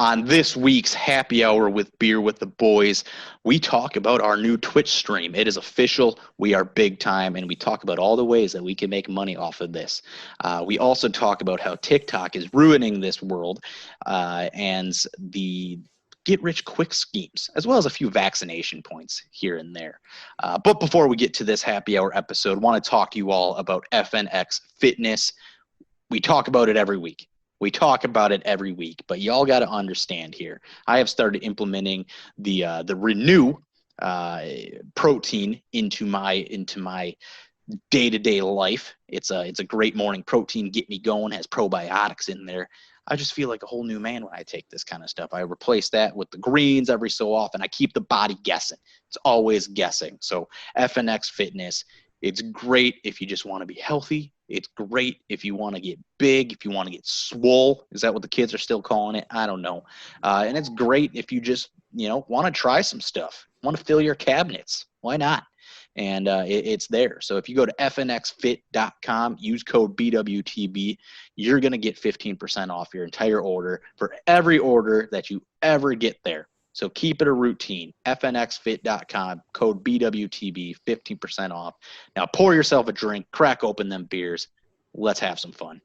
On this week's Happy Hour with Beer with the Boys, we talk about our new Twitch stream. It is official. We are big time, and we talk about all the ways that we can make money off of this. We also talk about how TikTok is ruining this world and the get-rich-quick schemes, as well as a few vaccination points here and there. But before we get to this Happy Hour episode, I want to talk to you all about FNX Fitness. We talk about it every week. But y'all got to understand here. I have started implementing the Renew protein into my day-to-day life. It's a great morning protein, get me going, has probiotics in there. I just feel like a whole new man when I take this kind of stuff. I replace that with the greens every so often. I keep the body guessing. It's always guessing. So FNX Fitness, it's great if you just want to be healthy. It's great if you want to get big, if you want to get swole. Is that what the kids are still calling it? I don't know. And it's great if you just, want to try some stuff, want to fill your cabinets. Why not? And it's there. So if you go to fnxfit.com, use code BWTB, you're going to get 15% off your entire order for every order that you ever get there. So keep it a routine. fnxfit.com, code BWTB, 15% off. Now pour yourself a drink, crack open them beers. Let's have some fun.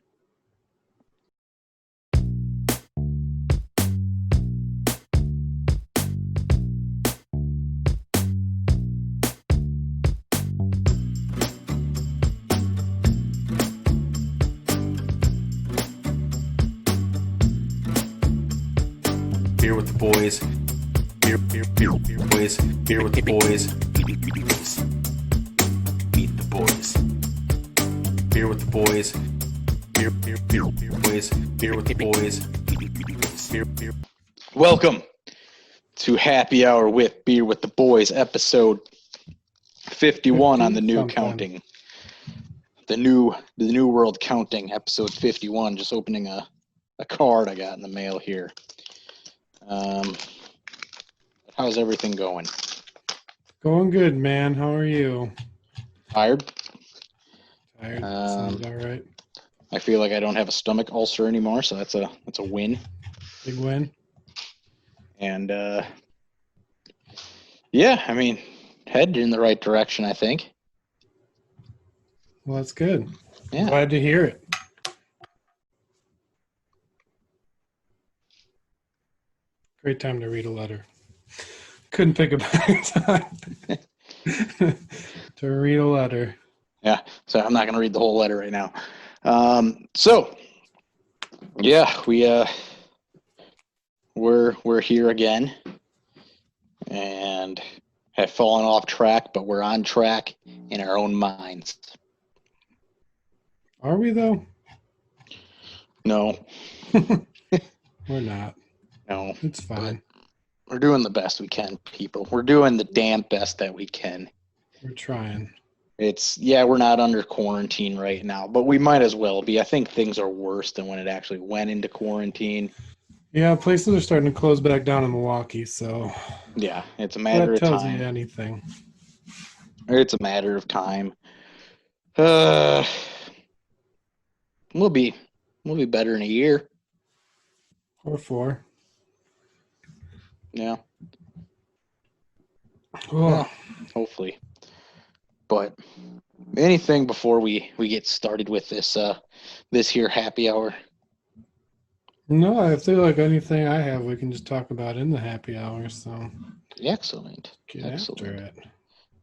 Beer with the boys. Beer boys. Beer with the boys. Beat the boys. Beer with the boys. Beer boys. Beer with the boys. Beer. Welcome to Happy Hour with Beer with the Boys, episode 51 on the new counting. The new world counting, episode 51. Just opening a card I got in the mail here. How's everything going? Going good, man. How are you? Tired? Sounds all right. I feel like I don't have a stomach ulcer anymore, so that's a win. Big win. And headed in the right direction, I think. Well, that's good. Yeah. Glad to hear it. Great time to read a letter. Couldn't pick a better time to read a letter. Yeah, so I'm not going to read the whole letter right now. We're here again and have fallen off track, but we're on track in our own minds. Are we, though? No. We're not. No. It's fine. We're doing the best we can, people. We're doing the damn best that we can. We're trying. We're not under quarantine right now, but we might as well be. I think things are worse than when it actually went into quarantine. Yeah, places are starting to close back down in Milwaukee, so yeah, it's a matter of time. That tells you anything. It's a matter of time. We'll be better in a year. Or 4. Yeah. Oh. Well, hopefully. But anything before we get started with this here happy hour? No, I feel like anything I have we can just talk about in the happy hour, so Excellent. get Excellent. after it.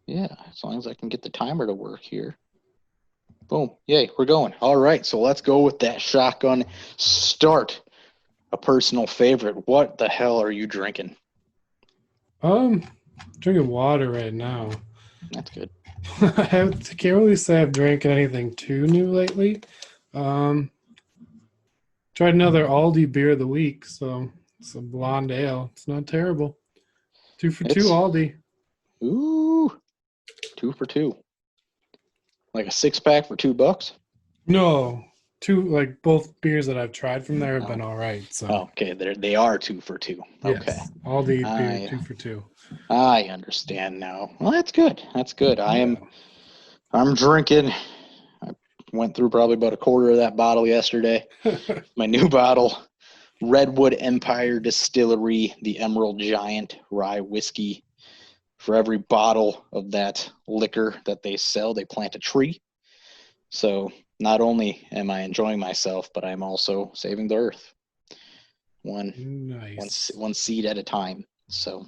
Yeah, as long as I can get the timer to work here. Boom. Yay, we're going. All right, so let's go with that shotgun start. A personal favorite. What the hell are you drinking? Drinking water right now. That's good. I can't really say I've drank anything too new lately. Tried another Aldi beer of the week, so it's a blonde ale. It's not terrible. 2 for $2 Aldi. Ooh, 2 for $2. Like a 6-pack for $2? No, both beers that I've tried from there have been all right. So okay, they are 2 for $2. Okay, yes, Aldi beer 2 for $2. I understand now. Well, that's good. That's good. I'm drinking. I went through probably about a quarter of that bottle yesterday. My new bottle. Redwood Empire Distillery, the Emerald Giant Rye Whiskey. For every bottle of that liquor that they sell, they plant a tree. So not only am I enjoying myself, but I'm also saving the earth. Nice. One seed at a time. So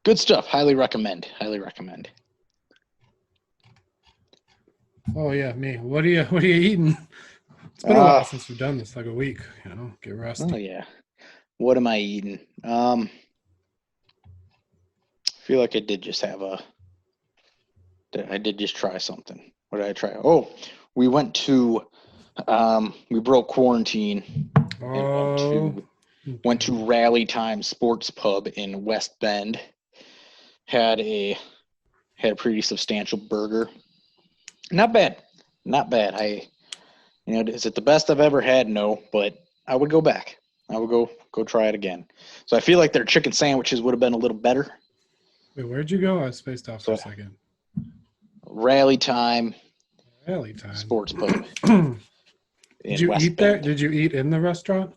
good stuff. Highly recommend. Highly recommend. Oh yeah, me. What are you eating? It's been a while since we've done this, like a week, get rusty. Oh yeah. What am I eating? I feel like I did just try something. What did I try? Oh, we went to we broke quarantine and went to Rally Time Sports Pub in West Bend. Had a pretty substantial burger. Not bad. Is it the best I've ever had? No, but I would go back. I would go try it again. So I feel like their chicken sandwiches would have been a little better. Wait, where'd you go? I spaced off for a second. Rally Time Sports Pub. Did you eat there? Did you eat in the restaurant?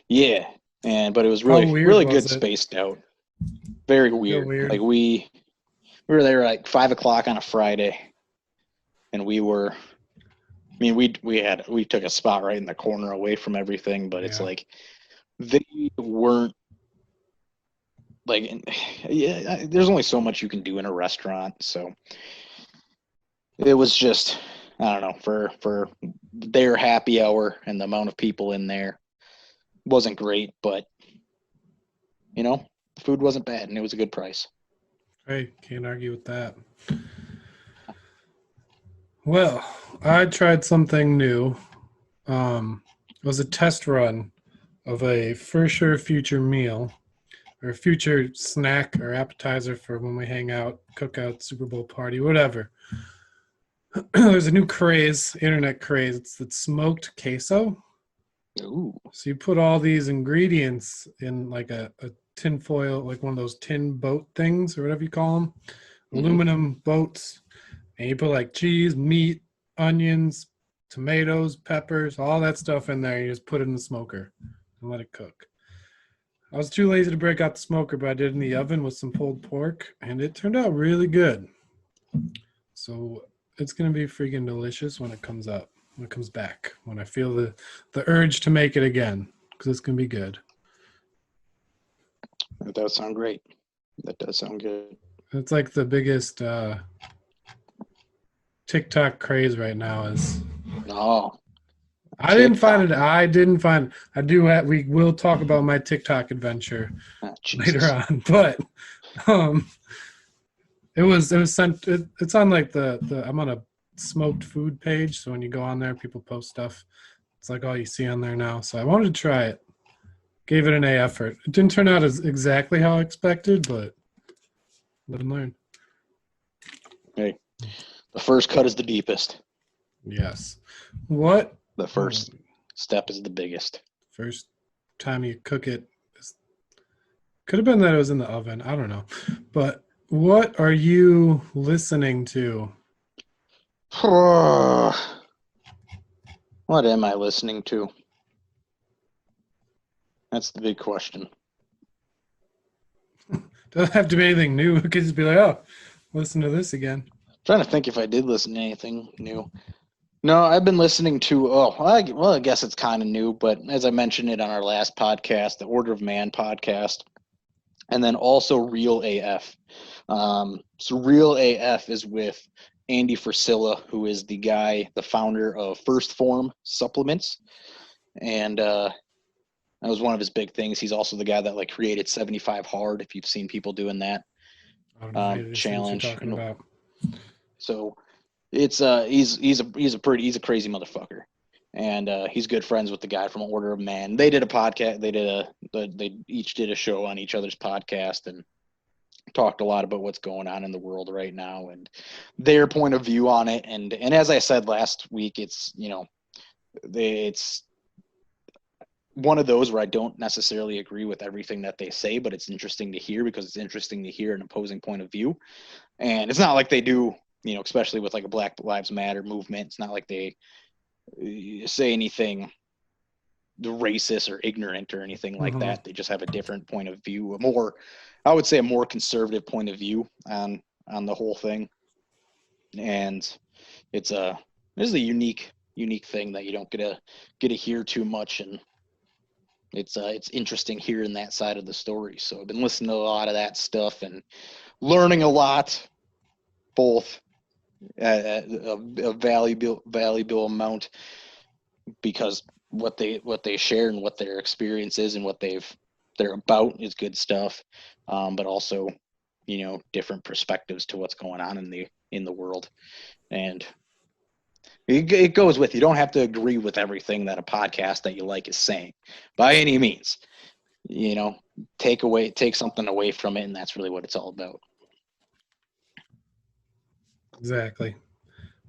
Yeah, but it was really good, spaced out. Very weird. Like we were there like 5 o'clock on a Friday, and we took a spot right in the corner away from everything, but it's like they weren't like, yeah, there's only so much you can do in a restaurant, so it was just, I don't know, for their happy hour and the amount of people in there wasn't great, but the food wasn't bad and it was a good price. Hey, can't argue with that. Well, I tried something new. It was a test run of a for sure future meal or future snack or appetizer for when we hang out, cookout, Super Bowl party, whatever. There's a new craze, internet craze. It's smoked queso. Ooh. So you put all these ingredients in like a tin foil, like one of those tin boat things or whatever you call them, aluminum boats, and you put like cheese, meat, onions, tomatoes, peppers, all that stuff in there. You just put it in the smoker and let it cook. I was too lazy to break out the smoker, but I did it in the oven with some pulled pork, and it turned out really good. So it's going to be freaking delicious when it comes up, when it comes back, when I feel the urge to make it again, because it's going to be good. That does sound great. That does sound good. It's like the biggest TikTok craze right now is. Oh. I didn't find it. We will talk about my TikTok adventure later on, but it was sent. It's on like I'm on a smoked food page, so when you go on there, people post stuff. It's like all you see on there now. So I wanted to try it. Gave it an A effort. It didn't turn out as exactly how I expected, but live and learn. Hey, the first cut is the deepest. Yes. What? The first step is the biggest. First time you cook it. Could have been that it was in the oven. I don't know. But what are you listening to? What am I listening to? That's the big question. Doesn't have to be anything new. It could just be like, oh, listen to this again. I'm trying to think if I did listen to anything new. No, I've been listening to, I guess it's kind of new, but as I mentioned it on our last podcast, the Order of Man podcast, and then also Real AF. So Real AF is with Andy Frisella, who is the founder of First Form Supplements. And that was one of his big things. He's also the guy that like created 75 Hard, if you've seen people doing that challenge. Talking about. So it's he's a crazy motherfucker, and he's good friends with the guy from Order of Man. They did a podcast. They each did a show on each other's podcast and talked a lot about what's going on in the world right now and their point of view on it. And as I said last week, it's it's one of those where I don't necessarily agree with everything that they say, but it's interesting to hear because it's interesting to hear an opposing point of view. And it's not like they do, especially with like a Black Lives Matter movement. It's not like they say anything racist or ignorant or anything like Mhm. that. They just have a different point of view, I would say a more conservative point of view on the whole thing. And it's this is a unique thing that you don't get to hear too much, and it's interesting hearing that side of the story. So I've been listening to a lot of that stuff and learning a lot, both a valuable amount, because what they share and what their experience is and what they're about is good stuff, but also different perspectives to what's going on in the world. And it goes with, you don't have to agree with everything that a podcast that you like is saying by any means. Take something away from it, and that's really what it's all about. Exactly.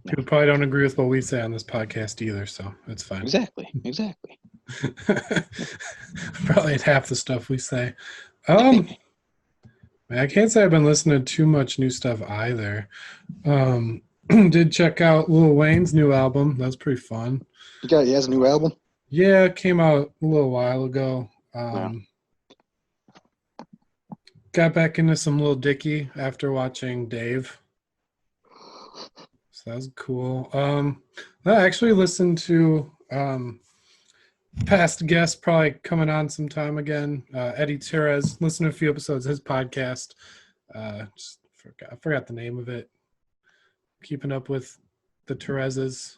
People probably don't agree with what we say on this podcast either, so it's fine. Exactly. Probably half the stuff we say. I can't say I've been listening to too much new stuff either. Did check out Lil Wayne's new album. That's pretty fun. He has a new album? Yeah, it came out a little while ago. Wow. Got back into some Lil Dicky after watching Dave. So that was cool. I actually listened to past guest probably coming on sometime again. Eddie Therese, listened to a few episodes of his podcast. I forgot the name of it. Keeping up with the Thereses.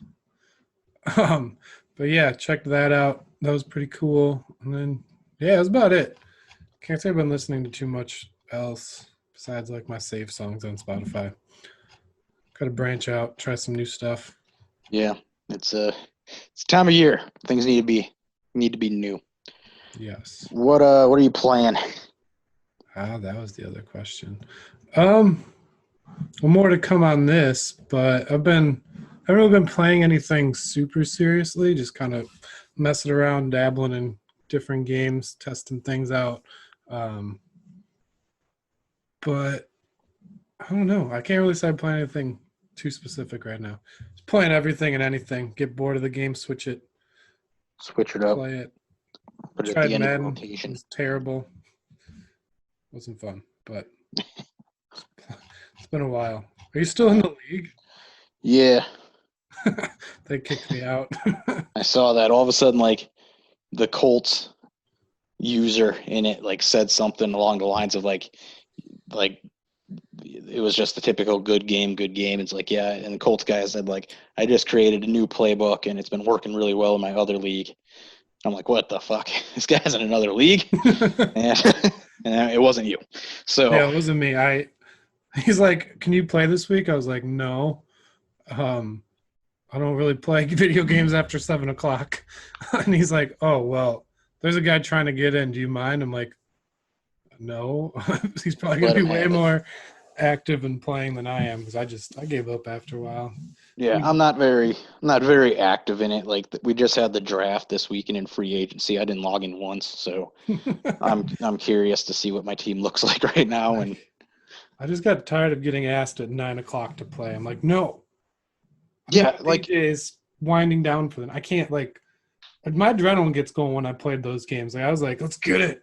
But yeah, checked that out. That was pretty cool. And then yeah, that's about it. Can't say I've been listening to too much else besides like my save songs on Spotify. Got to branch out, try some new stuff. Yeah, it's time of year. Things need to be new. Yes. What are you playing? That was the other question. Well, more to come on this, but I haven't really been playing anything super seriously, just kind of messing around, dabbling in different games, testing things out. But I don't know. I can't really say I'm playing anything too specific right now. Just playing everything and anything. Get bored of the game, switch it up. Play it. Put it Tried at the end Madden. of the rotation. It was terrible. Wasn't fun, but it's been a while. Are you still in the league? Yeah. They kicked me out. I saw that all of a sudden, like the Colts user in it, like said something along the lines of like it was just the typical good game. It's like, yeah. And the Colts guy said, like, I just created a new playbook and it's been working really well in my other league. I'm like, what the fuck? This guy's in another league? and it wasn't you. So yeah, it wasn't me. He's like, can you play this week? I was like, no. I don't really play video games after 7:00. And he's like, oh, well, there's a guy trying to get in. Do you mind? I'm like, no. He's probably going to be way more active in playing than I am, because I gave up after a while. Yeah, I'm not very active in it. Like we just had the draft this weekend in free agency. I didn't log in once, so I'm curious to see what my team looks like right now. And I just got tired of getting asked at 9:00 to play. I'm like, no. Yeah, like is winding down for them. I can't like my adrenaline gets going when I played those games. Like I was like, let's get it,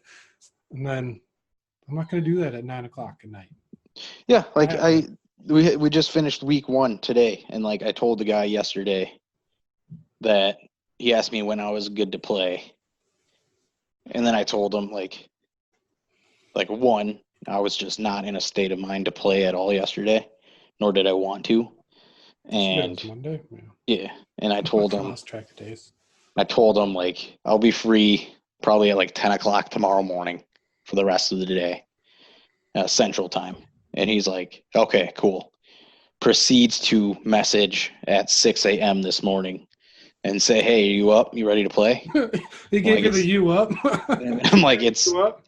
and then I'm not going to do that at 9:00 at night. Yeah, like we just finished week 1 today, and like I told the guy yesterday that he asked me when I was good to play, and then I told him like one, I was just not in a state of mind to play at all yesterday, nor did I want to, and Monday, yeah, and I told him lost track of days. I told him like I'll be free probably at like 10:00 tomorrow morning for the rest of the day, Central Time. And he's like, okay, cool. Proceeds to message at 6 a.m. this morning and say, hey, are you up? You ready to play? He gave you the you up. I'm like, it's not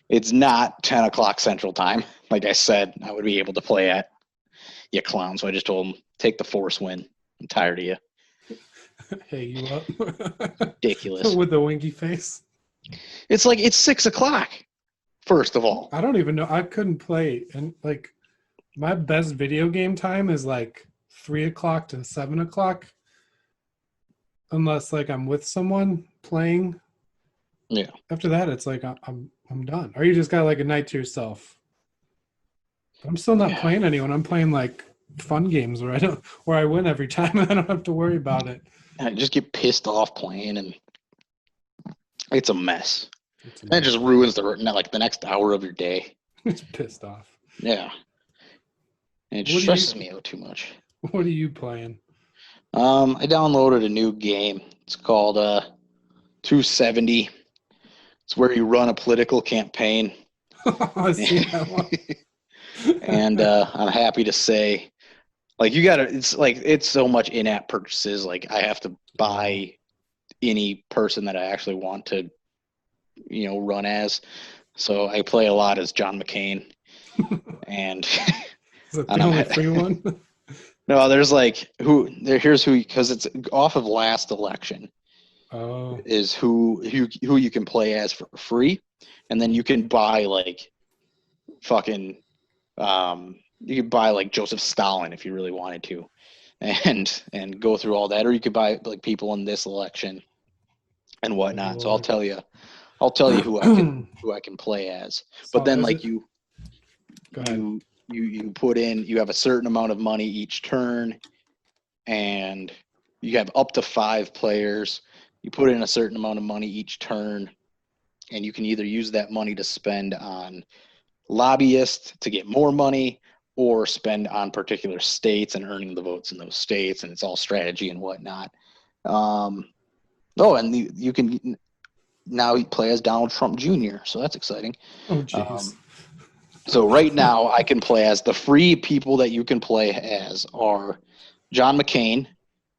10:00 Central Time. Like I said, I would be able to play at you clown. So I just told him, take the force win. I'm tired of you. Hey, you up? Ridiculous. With the winky face. It's like, it's 6:00. First of all, I don't even know. I couldn't play, and like my best video game time is like 3:00 to 7:00, unless like I'm with someone playing Yeah. After that, it's like I'm done. Or you just got like a night to yourself. But I'm still not Yeah. playing anyone. I'm playing like fun games where I win every time and I don't have to worry about it. I just get pissed off playing, and it's a mess. It's And it just ruins the next hour of your day. It's pissed off. Yeah. And it What do stresses you- me out too much. What are you playing? I downloaded a new game. It's called 270. It's where you run a political campaign. I see that one. And I'm happy to say, like, it's so much in-app purchases. Like, I have to buy any person that I actually want to, run as. So I play a lot as John McCain. And Is that and the I'm only free one? no, there's here's who, because it's off of last election, Oh, is who you can play as for free, and then you can buy like fucking you could buy like Joseph Stalin if you really wanted to, and go through all that, or you could buy like people in this election and whatnot. So Lord. I'll tell you who I can play as. But So then is like it- you Go ahead. you put in, you have a certain amount of money each turn, and you have up to 5 players. You put in a certain amount of money each turn, and you can either use that money to spend on lobbyists to get more money, or spend on particular states and earning the votes in those states, and it's all strategy and whatnot. And you can now play as Donald Trump Jr., so that's exciting. Oh, jeez. So right now I can play as, the free people that you can play as are John McCain,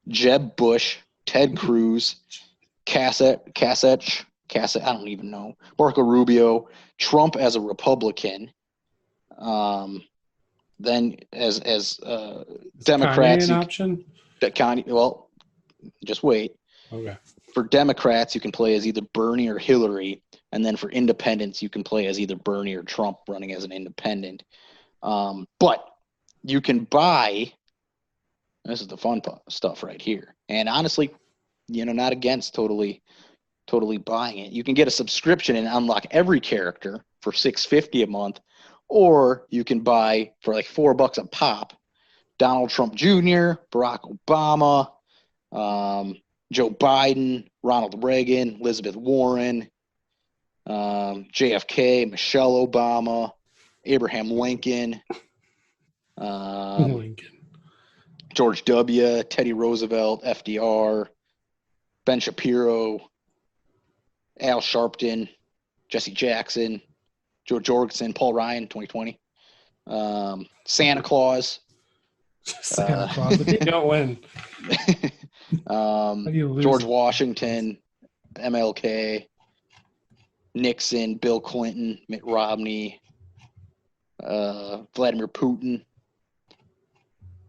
Jeb Bush, Ted Cruz, Kasich, I don't even know, Marco Rubio, Trump as a Republican. Then as Is Democrats, Kanye an option? well, just wait. Okay. For Democrats, you can play as either Bernie or Hillary, and then for independents, you can play as either Bernie or Trump running as an independent. But you can buy. This is the fun stuff right here, and honestly, not against totally buying it. You can get a subscription and unlock every character for $6.50 a month, or you can buy for like $4 a pop Donald Trump Jr., Barack Obama, Joe Biden, Ronald Reagan, Elizabeth Warren, JFK, Michelle Obama, Abraham Lincoln, Lincoln. George W., Teddy Roosevelt, FDR, Ben Shapiro, Al Sharpton, Jesse Jackson, Joe Jorgensen, Paul Ryan, 2020, Santa Claus, Santa Claus. If you don't win, how do you lose? George Washington, MLK, Nixon, Bill Clinton, Mitt Romney, Vladimir Putin,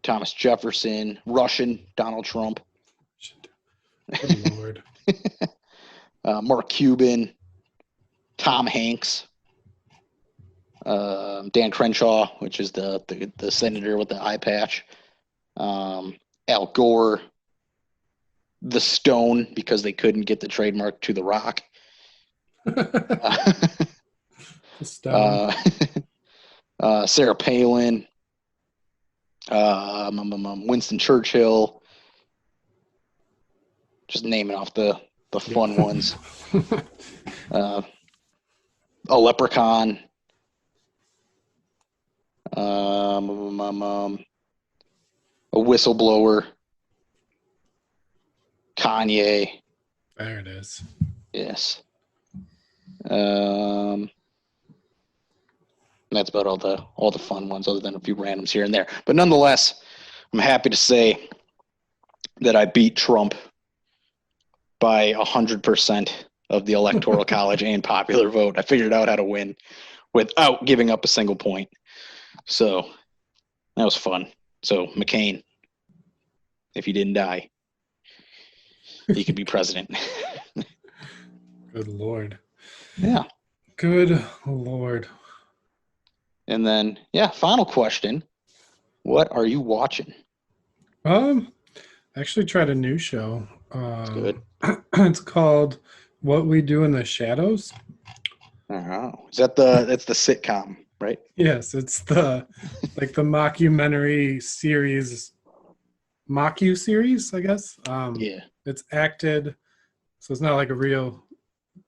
Thomas Jefferson, Russian, Donald Trump, Good Lord. Mark Cuban, Tom Hanks, Dan Crenshaw, which is the senator with the eye patch, Al Gore, the Stone, because they couldn't get the trademark to the Rock. Stone. Sarah Palin, Winston Churchill, just naming off the fun ones. A leprechaun, a whistleblower, Kanye. There it is. Yes. That's about all the fun ones, other than a few randoms here and there. But nonetheless, I'm happy to say that I beat Trump by 100% of the Electoral College and popular vote. I figured out how to win without giving up a single point. So that was fun. So McCain, if he didn't die, he could be president. Good Lord. Yeah. Good Lord. And then, final question. What are you watching? I actually tried a new show. Good. It's called What We Do in the Shadows? Oh, is that that's the sitcom, right? Yes, it's the mockumentary series, I guess. Yeah. It's acted, so it's not like a real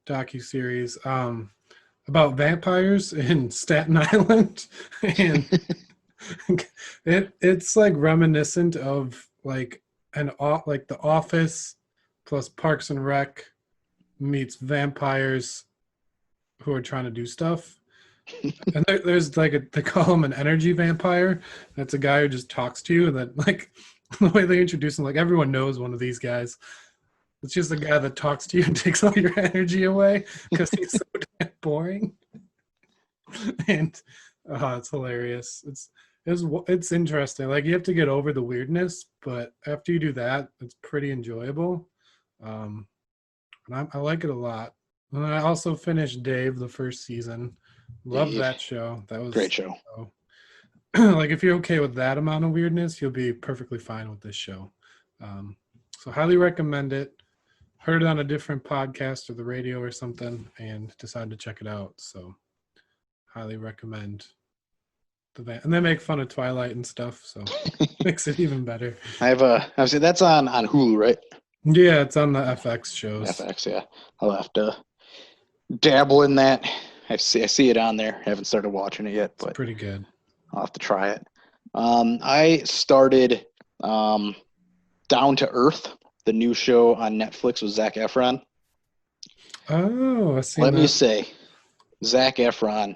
docu-series about vampires in Staten Island, and it's like reminiscent of like like The Office plus Parks and Rec meets vampires who are trying to do stuff. And there's like they call him an energy vampire. That's a guy who just talks to you, and then like the way they introduce him, like everyone knows one of these guys. It's just a guy that talks to you and takes all your energy away because he's so damn boring. And it's hilarious. It's interesting. Like you have to get over the weirdness, but after you do that, it's pretty enjoyable. And I like it a lot. And I also finished Dave the first season. Love Dave. that show. That was Great show. Like if you're okay with that amount of weirdness, you'll be perfectly fine with this show. So highly recommend it. Heard it on a different podcast or the radio or something, and decided to check it out. So highly recommend and they make fun of Twilight and stuff, so makes it even better. I've seen that's on Hulu, right? Yeah, it's on the FX shows. FX, yeah. I'll have to dabble in that. I see it on there. Haven't started watching it yet, but It's pretty good. I'll have to try it. I started Down to Earth, the new show on Netflix with Zac Efron. Oh, I see. Let me say, Zac Efron,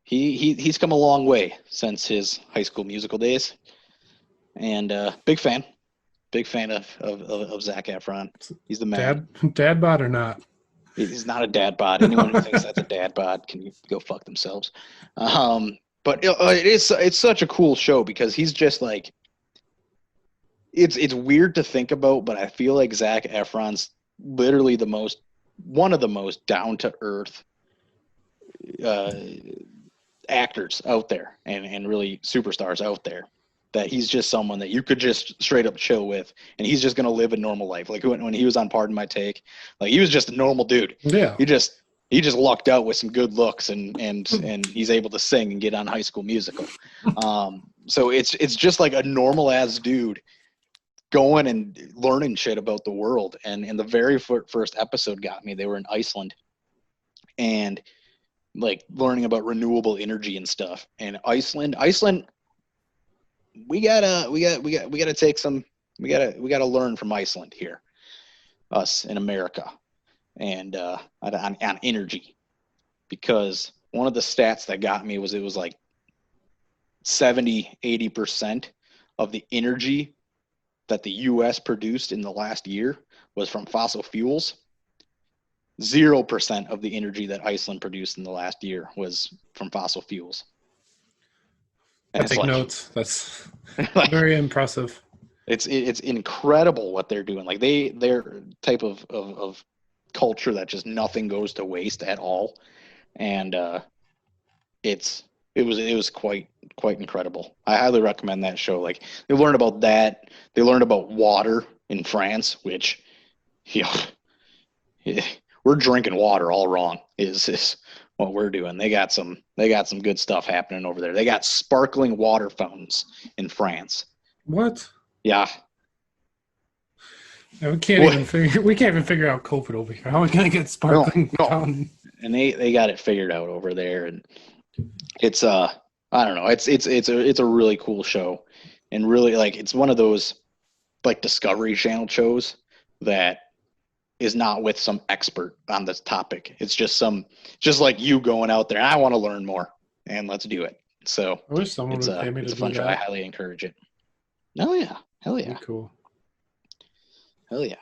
he's come a long way since his High School Musical days, and big fan of Zac Efron. He's the man. Dad bod or not? He's not a dad bod. Anyone who thinks that's a dad bod can go fuck themselves. But it's such a cool show because he's just like, it's weird to think about, but I feel like Zac Efron's literally one of the most down to earth actors out there, and really superstars out there. That he's just someone that you could just straight up chill with, and he's just gonna live a normal life. Like when he was on Pardon My Take, like he was just a normal dude. Yeah. He just lucked out with some good looks, and he's able to sing and get on High School Musical. So it's just like a normal ass dude going and learning shit about the world. And the very first episode got me. They were in Iceland, and like learning about renewable energy and stuff. And Iceland. We gotta learn from Iceland here, us in America, and on energy, because one of the stats that got me was it was like 70-80% of the energy that the U.S. produced in the last year was from fossil fuels. 0% of the energy that Iceland produced in the last year was from fossil fuels. I take notes. That's very impressive. It's incredible what they're doing. Like they're type of culture that just nothing goes to waste at all, and it was quite incredible. I highly recommend that show. Like they learned about that. They learned about water in France, which, we're drinking water all wrong. Is what we're doing. They got some good stuff happening over there. They got sparkling water fountains in France. What? Yeah. We can't even figure out COVID over here. How are we gonna get sparkling fountain? And they got it figured out over there, and it's I don't know. It's a really cool show, and really like it's one of those like Discovery Channel shows that is not with some expert on this topic. It's just like you going out there. I want to learn more, and let's do it. So I wish someone would pay me to it's a do fun show. I that. highly encourage it. Oh yeah, hell yeah, Pretty cool. hell yeah.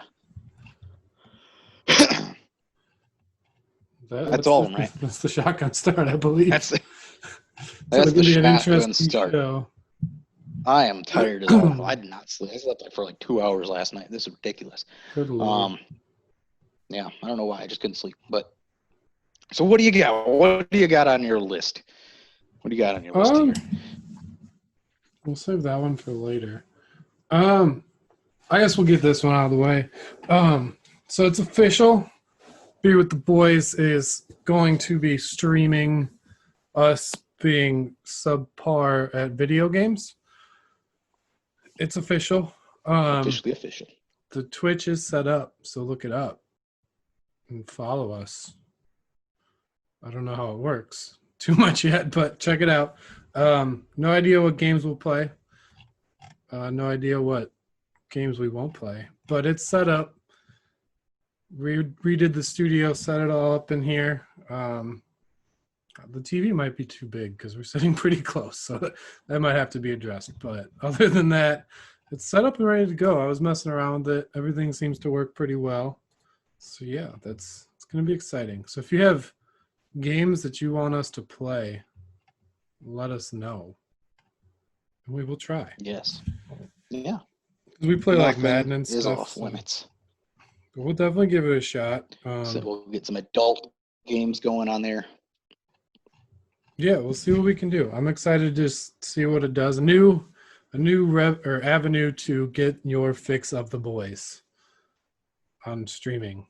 That's all of them, right? That's the shotgun start, I believe. That's So the it'll be an shotgun interesting start. show. I am tired as hell. I did not sleep. I slept like for like 2 hours last night. This is ridiculous. Good Lord. Yeah, I don't know why. I just couldn't sleep. But so what do you got? What do you got on your list? What do you got on your list here? We'll save that one for later. I guess we'll get this one out of the way. So it's official. Beer with the Boys is going to be streaming us being subpar at video games. It's official. Officially official. The Twitch is set up, so look it up and follow us. I don't know how it works too much yet, but check it out. No idea what games we'll play. No idea what games we won't play, but it's set up. We redid the studio, set it all up in here. The TV might be too big because we're sitting pretty close, so that might have to be addressed. But other than that, it's set up and ready to go. I was messing around with it. Everything seems to work pretty well. So yeah, it's going to be exciting. So if you have games that you want us to play, let us know. And we will try. Yes. Yeah. We play like Nothing Madden and is stuff. off limits. But we'll definitely give it a shot. So we'll get some adult games going on there. Yeah, we'll see what we can do. I'm excited to just see what it does. A new avenue to get your fix of the boys on streaming.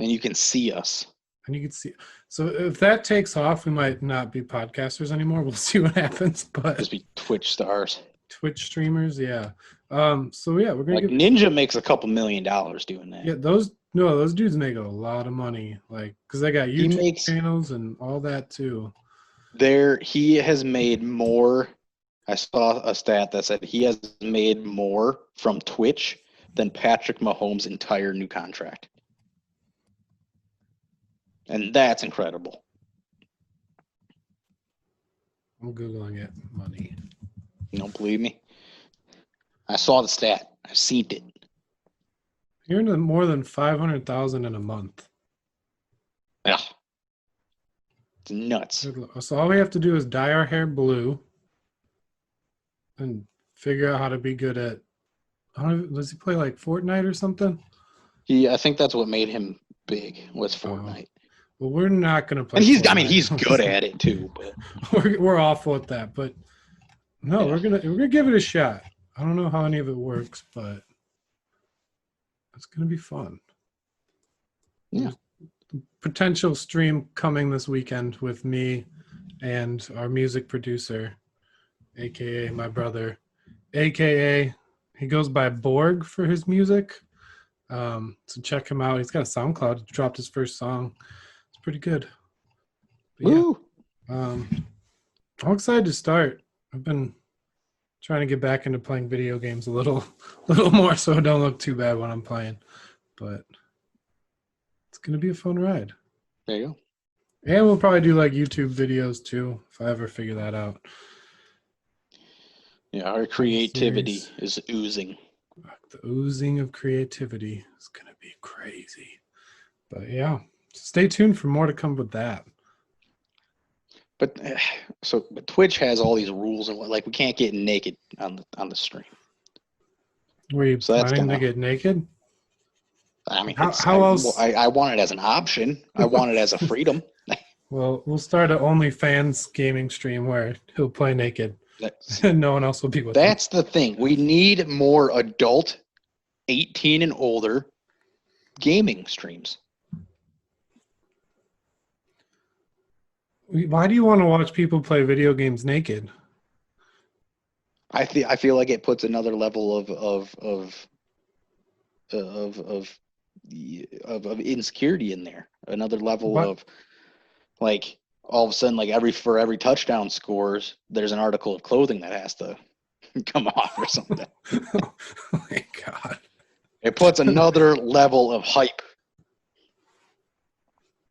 And you can see us. And you can see. So if that takes off, we might not be podcasters anymore. We'll see what happens. But Just be Twitch stars. Twitch streamers, yeah. So yeah, we're gonna Like Ninja makes a couple $1 million doing that. yeah, those dudes make a lot of money, like because they got YouTube channels and all that too. He has made more. I saw a stat that said he has made more from Twitch than Patrick Mahomes' entire new contract. And that's incredible. I'm Googling it. Money. You don't believe me? I saw the stat. I've seen it. You're into more than 500,000 in a month. Yeah. It's nuts. So all we have to do is dye our hair blue and figure out how to be good at. Does he play like Fortnite or something? I think that's what made him big was Fortnite. Well, we're not going to play. And Fortnite. he's good at it too. But we're awful at that. But no, yeah. we're gonna give it a shot. I don't know how any of it works, but it's gonna be fun. Yeah. Potential stream coming this weekend with me and our music producer, aka my brother, aka he goes by Borg for his music. So check him out. He's got a SoundCloud. He dropped his first song. It's pretty good. But woo! Yeah, I'm excited to start. I've been trying to get back into playing video games a little more so it don't look too bad when I'm playing. But it's going to be a fun ride. There you go. And we'll probably do like YouTube videos too, if I ever figure that out. Yeah, our creativity is oozing. The oozing of creativity is going to be crazy. But yeah, stay tuned for more to come with that. But Twitch has all these rules and like we can't get naked on the stream. Were you planning to get naked? I mean, how else? I want it as an option. I want it as a freedom. Well, we'll start an OnlyFans gaming stream where he'll play naked, and no one else will be with him. That's the thing. We need more adult, 18 and older, gaming streams. Why do you want to watch people play video games naked? I feel like it puts another level of insecurity in there. Another level of like all of a sudden like for every touchdown scores, there's an article of clothing that has to come off or something. Oh my God. It puts another level of hype.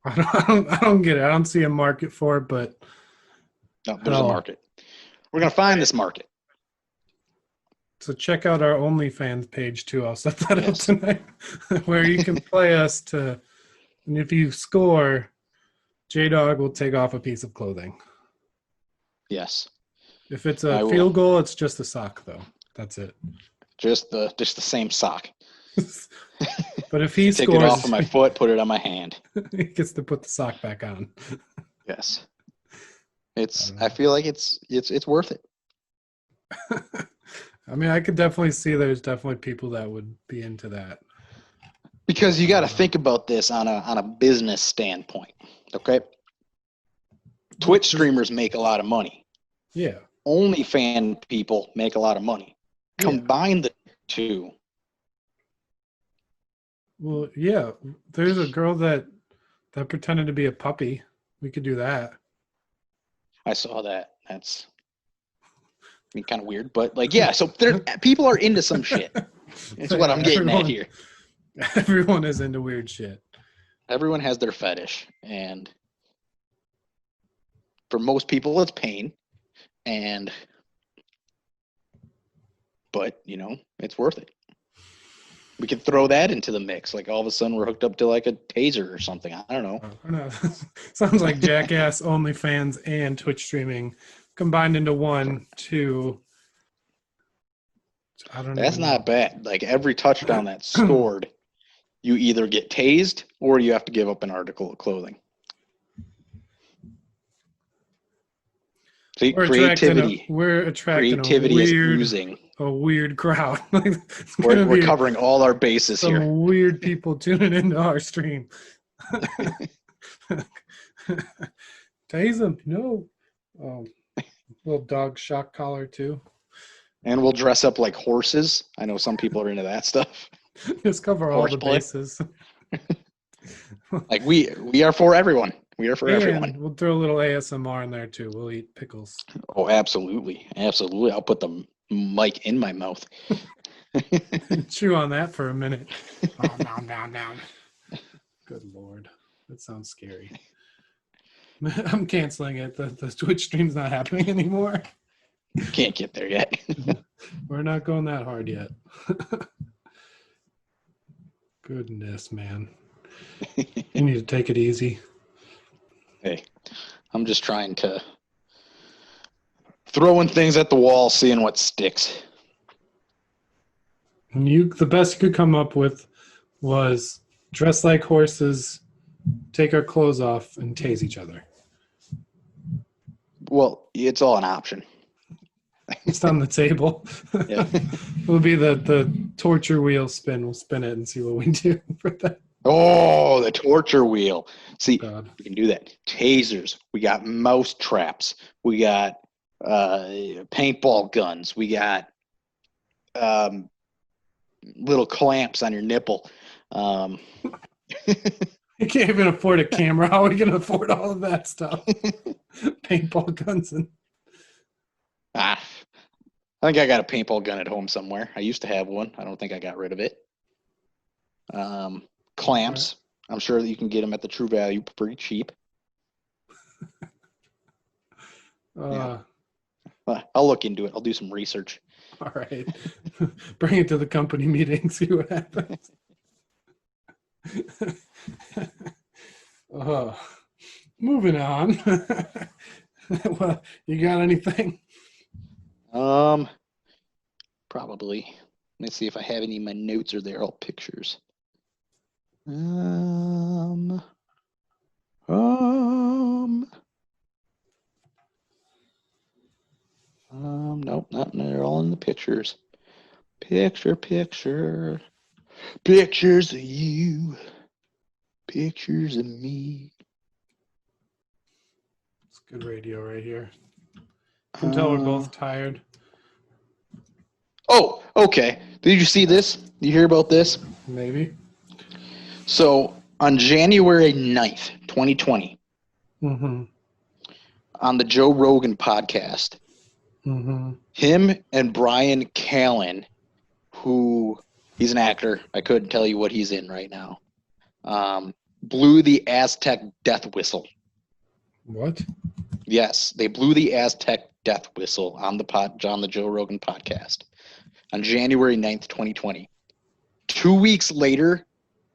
I don't get it. I don't see a market for it, but no, there's a market. We're gonna find this market. So check out our OnlyFans page too. I'll set that up tonight, where you can play us and if you score, J-Dog will take off a piece of clothing. Yes. If it's a field goal, it's just a sock though. That's it. Just the same sock. But if he take scores, it off of my foot, put it on my hand. He gets to put the sock back on. Yes. I feel like it's worth it. I mean, I could definitely see there's definitely people that would be into that. Because you got to think about this on a business standpoint. Okay. Twitch streamers make a lot of money. Yeah. OnlyFans people make a lot of money. Yeah. Combine the two. Well, yeah. There's a girl that pretended to be a puppy. We could do that. I saw that. That's kind of weird, but like, yeah. So people are into some shit. That's what I'm getting at here. Everyone is into weird shit. Everyone has their fetish, and for most people, it's pain. But it's worth it. We could throw that into the mix. Like all of a sudden, we're hooked up to like a taser or something. I don't know. Sounds like Jackass, OnlyFans, and Twitch streaming combined into one. I don't know. That's not bad. Like every touchdown that's scored, you either get tased or you have to give up an article of clothing. See, creativity. We're attracting creativity is oozing. A weird crowd. We're covering all our bases some here. Weird people tuning into our stream. Tase them. No. Little dog shock collar too. And we'll dress up like horses. I know some people are into that stuff. Just cover all the bases. Like we are for everyone. We are for everyone. We'll throw a little ASMR in there too. We'll eat pickles. Oh, absolutely. Absolutely. I'll put the mic in my mouth. Chew on that for a minute. Down. Good Lord. That sounds scary. I'm canceling it. The Twitch stream's not happening anymore. Can't get there yet. We're not going that hard yet. Goodness, man. You need to take it easy. Hey, I'm just trying to throwing things at the wall, seeing what sticks. And the best you could come up with was dress like horses, take our clothes off, and tase each other. Well, it's all an option. It's on the table. Yeah. It'll be the torture wheel spin. We'll spin it and see what we do for that. Oh, the torture wheel. See, God. we can do that. Tasers. We got mouse traps. We got paintball guns. We got little clamps on your nipple. You can't even afford a camera. How are we going to afford all of that stuff? Paintball guns and... I think I got a paintball gun at home somewhere. I used to have one. I don't think I got rid of it. Clamps. Right. I'm sure that you can get them at the True Value pretty cheap. Yeah. I'll look into it. I'll do some research. All right. Bring it to the company meeting. See what happens. Moving on. Well, you got anything? Probably. Let's see if I have any of my notes or they're all pictures. Nope, not they're all in the pictures. Pictures of you, pictures of me. It's good radio right here. I can tell we're both tired. Oh, okay. Did you see this? Did you hear about this? Maybe. So on January 9th, 2020, on the Joe Rogan podcast, him and Brian Callen, who he's an actor, I couldn't tell you what he's in right now, blew the Aztec death whistle. What? Yes, they blew the Aztec death whistle on the Joe Rogan podcast on January 9th, 2020. 2 weeks later,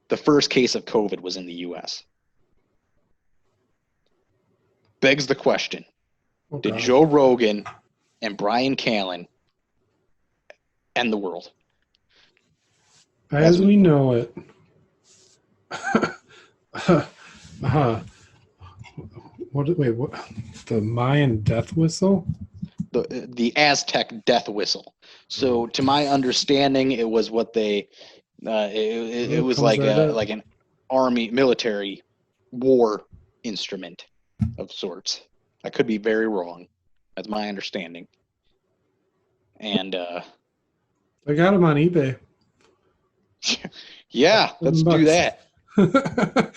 the first case of COVID was in the U.S. Begs the question, did Joe Rogan and Brian Callen end the world? As we know it. What? The Mayan death whistle? The Aztec death whistle. So to my understanding, it was what they It Ooh, was comes right up. like an army military war instrument of sorts. I could be very wrong. That's my understanding. And I got them on eBay. yeah, let's do $7. that.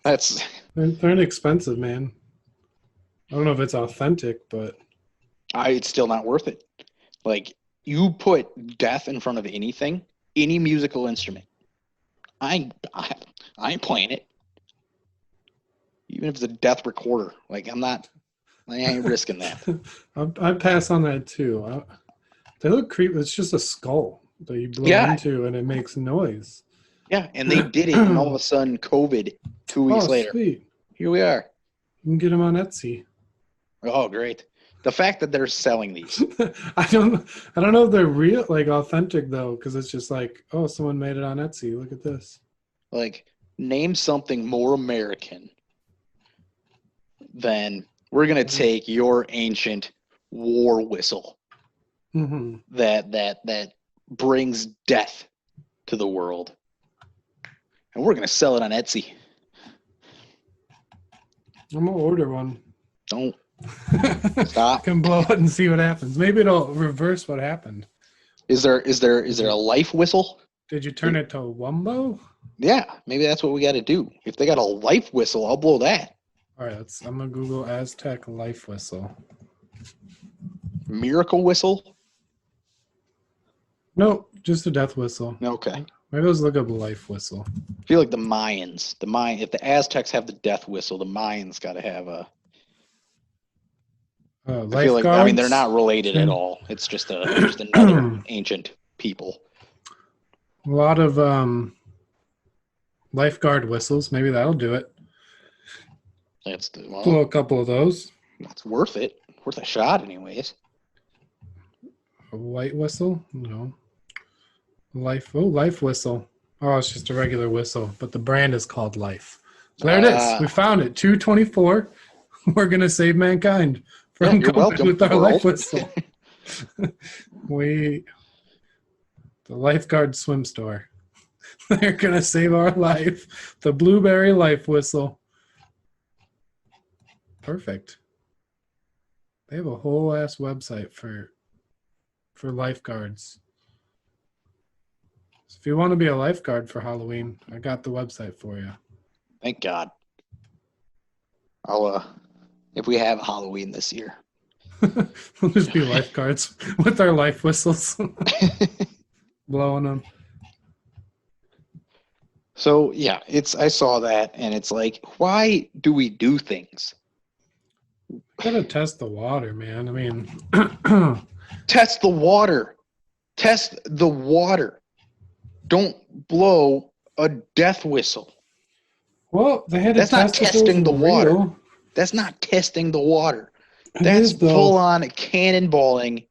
That's They're inexpensive, man. I don't know if it's authentic, but it's still not worth it. Like you put death in front of anything, any musical instrument. I ain't playing it. Even if it's a death recorder. Like I ain't risking that. I'd pass on that too. They look creepy. It's just a skull that you blow Yeah. into and it makes noise. Yeah, and they did it, and all of a sudden, COVID. 2 weeks Oh, later, sweet. here we are. You can get them on Etsy. Oh, great! The fact that they're selling these. I don't know if they're real, like authentic though, because it's just like, oh, someone made it on Etsy. Look at this. Like, name something more American than we're gonna take your ancient war whistle Mm-hmm. that brings death to the world, and we're gonna sell it on Etsy. I'm gonna order one. Don't I stop. can blow it and see what happens. Maybe it'll reverse what happened. Is there a life whistle? Did you turn it to Wumbo? Yeah, maybe that's what we got to do. If they got a life whistle, I'll blow that. All right, I'm gonna Google Aztec life whistle. Miracle whistle? Nope, just a death whistle. Okay. Maybe let's look up life whistle. I feel like the Mayans, if the Aztecs have the death whistle, the Mayans got to have a. I feel like they're not related at all. It's just another ancient people. A lot of lifeguard whistles. Maybe that'll do it. Blow a couple of those. That's worth it. Worth a shot, anyways. A white whistle? No. Life whistle. Oh, it's just a regular whistle, but the brand is called Life. So there it is. We found it. 224. We're gonna save mankind from you're welcome, with our world. life whistle. The lifeguard swim store. They're gonna save our life. The blueberry life whistle. Perfect. They have a whole ass website for lifeguards. So if you want to be a lifeguard for Halloween, I got the website for you. Thank God. I'll if we have Halloween this year. We'll just be lifeguards with our life whistles, blowing them. So yeah, I saw that, and it's like, why do we do things? Gotta test the water, man. I mean, Test the water. Test the water. Don't blow a death whistle. well, they had to That's not test if it testing was the water. real. That's not testing the water. It That's is, though. full on cannonballing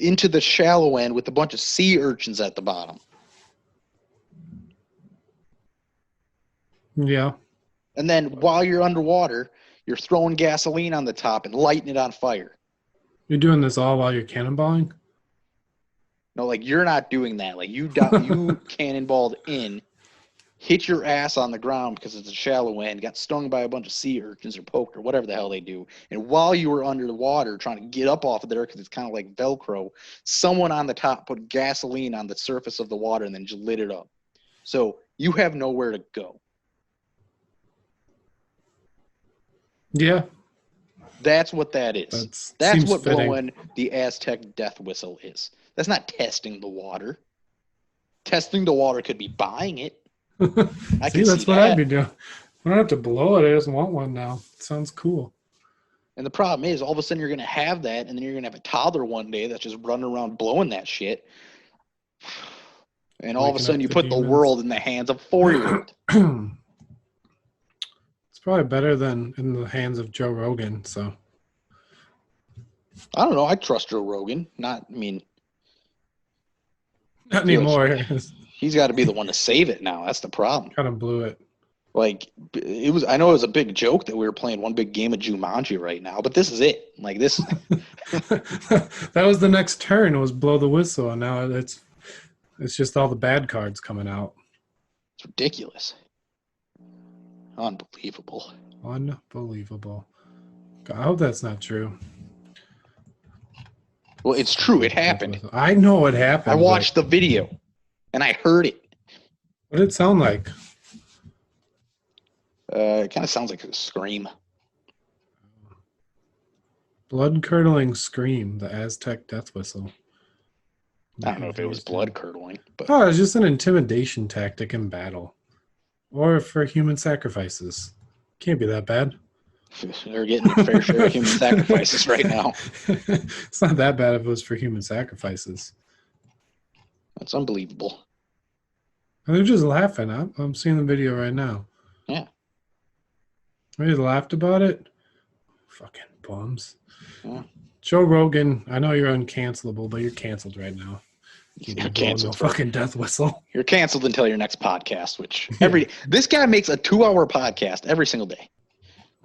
into the shallow end with a bunch of sea urchins at the bottom. Yeah. And then while you're underwater, you're throwing gasoline on the top and lighting it on fire. You're doing this all while you're cannonballing? No, like you're not doing that. Like you cannonballed in, hit your ass on the ground because it's a shallow end, got stung by a bunch of sea urchins or poked or whatever the hell they do. And while you were under the water trying to get up off of there because it's kind of like Velcro, someone on the top put gasoline on the surface of the water and then just lit it up. So you have nowhere to go. Yeah. That's what that is. That's seems what fitting. blowing the Aztec death whistle is. That's not testing the water. Testing the water could be buying it. I can that's see what that. I'd be doing. I don't have to blow it. I just want one now. It sounds cool. And the problem is, all of a sudden, you're going to have that, and then you're going to have a toddler one day that's just running around blowing that shit. And all of a Waking sudden, up you the put the demons. world in the hands of a 4-year-old. It's probably better than in the hands of Joe Rogan. So I don't know. I trust Joe Rogan. Not anymore. he's got to be the one to save it now. That's the problem. Kind of blew it. Like it was. I know it was a big joke that we were playing one big game of Jumanji right now, but this is it. Like this. That was the next turn. Was blow the whistle, and now it's It's just all the bad cards coming out. It's ridiculous. Unbelievable. Unbelievable. I hope that's not true. Well, it's true. It happened. I know it happened. I watched the video, and I heard it. What did it sound like? It kind of sounds like a scream. Blood-curdling scream, the Aztec death whistle. I don't know if it was blood curdling, but Oh, it's just an intimidation tactic in battle. Or for human sacrifices. Can't be that bad. they're getting a fair share of human sacrifices right now. It's not that bad if it was for human sacrifices. That's unbelievable. And they're just laughing. I'm seeing the video right now. Yeah. They just laughed about it. Fucking bums. Yeah. Joe Rogan, I know you're uncancelable, but you're canceled right now. You're canceled. Fucking death whistle. You're canceled until your next podcast, which this guy makes a 2-hour podcast every single day.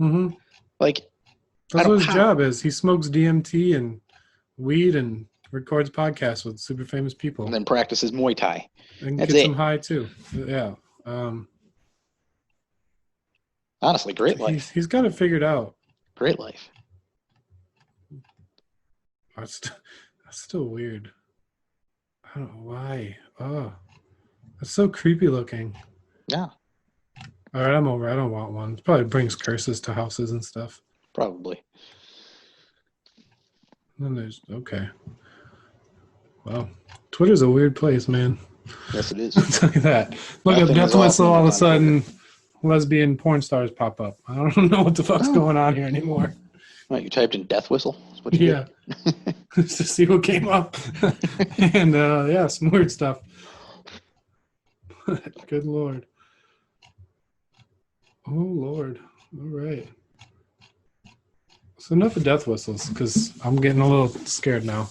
Mm-hmm. Like, That's what his job is. He smokes DMT and weed and records podcasts with super famous people. And then practices Muay Thai. And That's gets it. them high too. Yeah. Honestly, great life. He's got it figured out. Great life. That's still weird. I don't know why. Oh, that's so creepy looking. Yeah, All right, I'm over. I don't want one. It probably brings curses to houses and stuff. probably. And then there's okay. Well, Twitter's a weird place, man. Yes, it is. I'll tell you that. Look Nothing up death is whistle. awesome All of a on sudden, lesbian porn stars pop up. I don't know what the fuck's going on here anymore. What, you typed in death whistle? That's what you Yeah, just to see what came up, and yeah, some weird stuff. Good Lord. Oh Lord. All right. So enough of death whistles, because I'm getting a little scared now.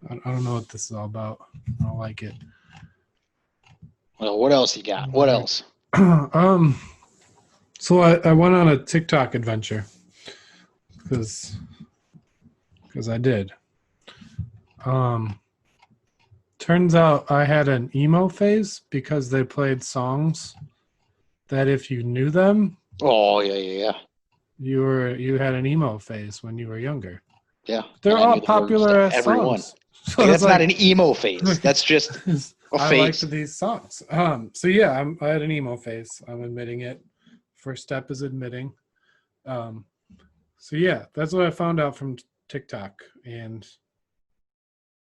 I don't know what this is all about. I don't like it. Well, what else you got? What else? So I went on a TikTok adventure because I did. Turns out I had an emo phase because they played songs that if you knew them, Oh, yeah. you had an emo phase when you were younger. Yeah. They're And I all knew the words popular to as everyone. songs. So Like, it's that's like, not an emo phase. That's just a I phase. liked these songs. So yeah, I had an emo phase. I'm admitting it. First step is admitting. So yeah, that's what I found out from TikTok, and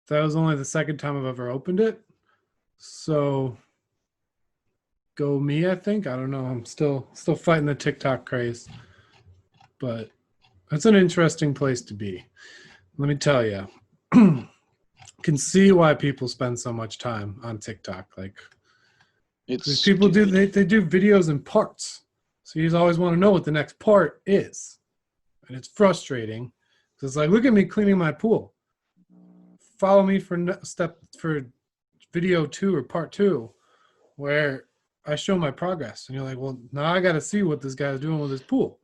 that was only the second time I've ever opened it. So go me, I think. I don't know. I'm still fighting the TikTok craze, but that's an interesting place to be. Let me tell you. Can see why people spend so much time on TikTok. Like, It's people do stupid. they do videos in parts, so you just always want to know what the next part is, and it's frustrating because it's like, look at me cleaning my pool. Follow me for video 2 or part 2, where I show my progress, and you're like, well, now I got to see what this guy's doing with his pool.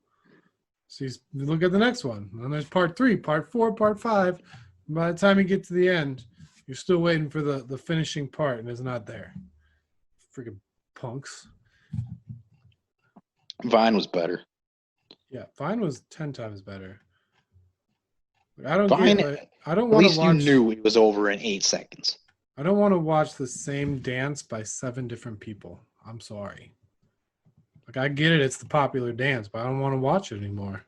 So you look at the next one, and then there's part 3, part 4, part 5. By the time you get to the end, you're still waiting for the finishing part, and it's not there. Freaking punks. Vine was better. Yeah, Vine was 10 times better. But I don't Vine, get, like, I don't At want to least watch. you knew it was over in 8 seconds. I don't want to watch the same dance by 7 different people. I'm sorry. Like, I get it, it's the popular dance, but I don't want to watch it anymore.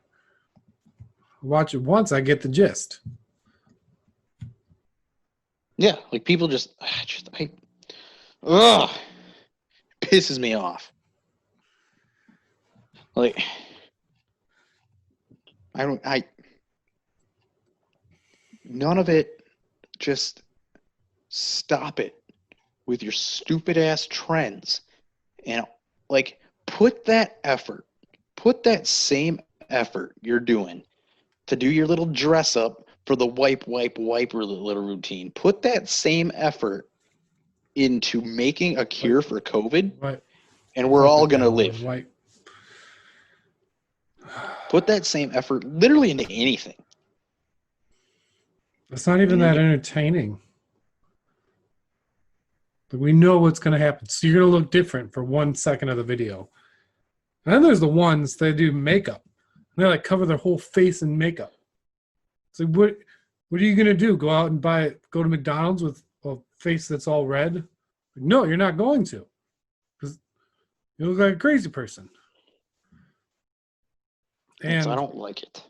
Watch it once, I get the gist. Yeah, like people ugh, pisses me off. Like, none of it, just stop it with your stupid ass trends. And like, put that same effort you're doing to do your little dress up for the wipe little routine. Put that same effort into making a cure for COVID, Right. and we're all going to Down, live. Right. Put that same effort literally into anything. It's not even that entertaining. Like, we know what's going to happen. So you're going to look different for 1 second of the video. And then there's the ones that do makeup. They like cover their whole face in makeup. It's like, what are you going to do? Go out and go to McDonald's with a face that's all red? Like, no, you're not going to. Because you look like a crazy person. And I don't like it.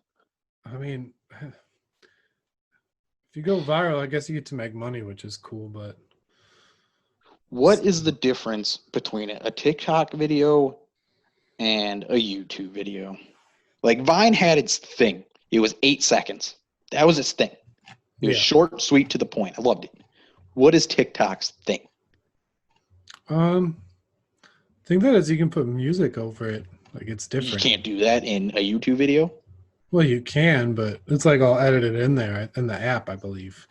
I mean, if you go viral, I guess you get to make money, which is cool, but What is the difference between a TikTok video and a YouTube video? Like Vine had its thing. It was 8 seconds. That was its thing. It was Yeah. short, sweet, to the point. I loved it. What is TikTok's thing? I think that is you can put music over it. Like, it's You different. can't do that in a YouTube video. Well, you can, but it's like all edited in there in the app, I believe.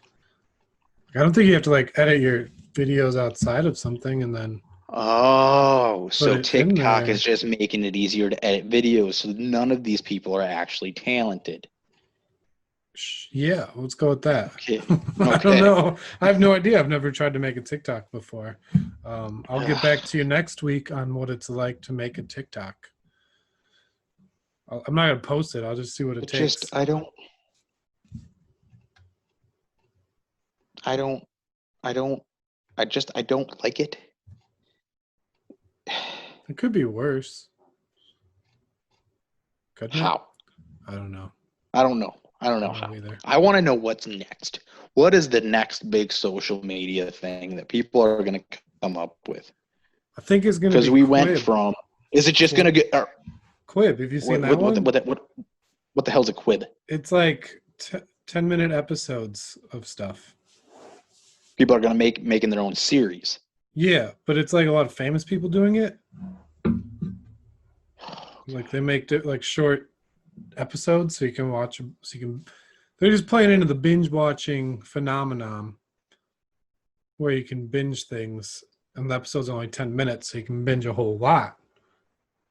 I don't think you have to like edit your videos outside of something and then. Oh, so it in TikTok there. is just making it easier to edit videos. So none of these people are actually talented. Yeah, let's go with that. Okay. I Okay. don't know. I have no idea. I've never tried to make a TikTok before. I'll get back to you next week on what it's like to make a TikTok. I'm not gonna post it. I'll just see what it It takes. just I don't like it. It could be worse. Couldn't it? How? I don't know. I don't know. I don't know I don't how. know either. I want to know what's next. What is the next big social media thing that people are going to come up with? I think it's gonna be Because we went Quib. from, is it just going to get, Quib. Have you seen that what, one? what the hell's a quib? It's like 10-minute episodes of stuff. People are going to making their own series. Yeah, but it's like a lot of famous people doing it. Like they make it like short episodes so you can watch them. So you can. They're just playing into the binge watching phenomenon, where you can binge things, and the episode's only 10 minutes, so you can binge a whole lot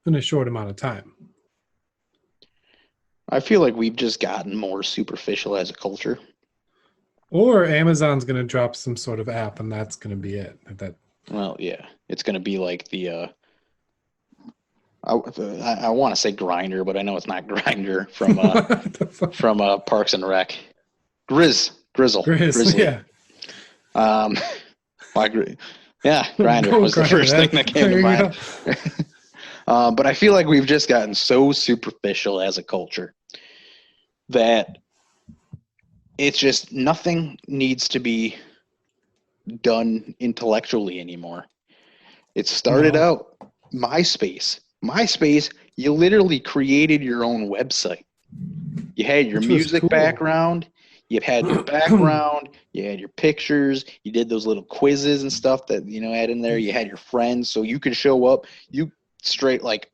in a short amount of time. I feel like we've just gotten more superficial as a culture. Or Amazon's going to drop some sort of app, and that's going to be it. That Well, yeah, it's going to be like the I want to say Grinder, but I know it's not Grinder from Parks and Rec. Grizzly. yeah. Yeah, Grinder was the first thing that came to mind. But I feel like we've just gotten so superficial as a culture that it's just nothing needs to be done intellectually anymore. It started out MySpace. You literally created your own website. You had your Which was music cool. background. You had your background. You had your pictures. You did those little quizzes and stuff that had in there. You had your friends, so you could show up. You straight like,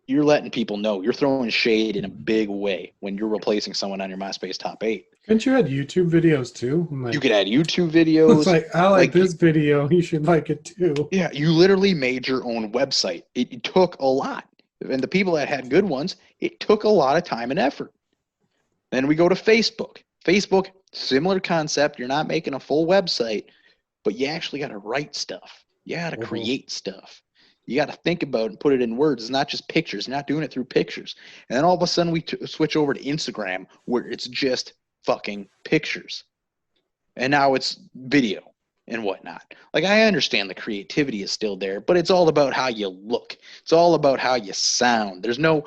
you're letting people know. You're throwing shade in a big way when you're replacing someone on your MySpace top 8. Couldn't you add YouTube videos too? I'm like, You could add YouTube videos. it's like, I like this video. You should like it too. Yeah, you literally made your own website. It took a lot. And the people that had good ones, it took a lot of time and effort. Then we go to Facebook. Facebook, similar concept. You're not making a full website, but you actually got to write stuff. You got to Mhm. create stuff. You got to think about it and put it in words. It's not just pictures. You're not doing it through pictures. And then all of a sudden we switch over to Instagram where it's just fucking pictures. And now it's video and whatnot. Like, I understand the creativity is still there, but it's all about how you look. It's all about how you sound. There's no...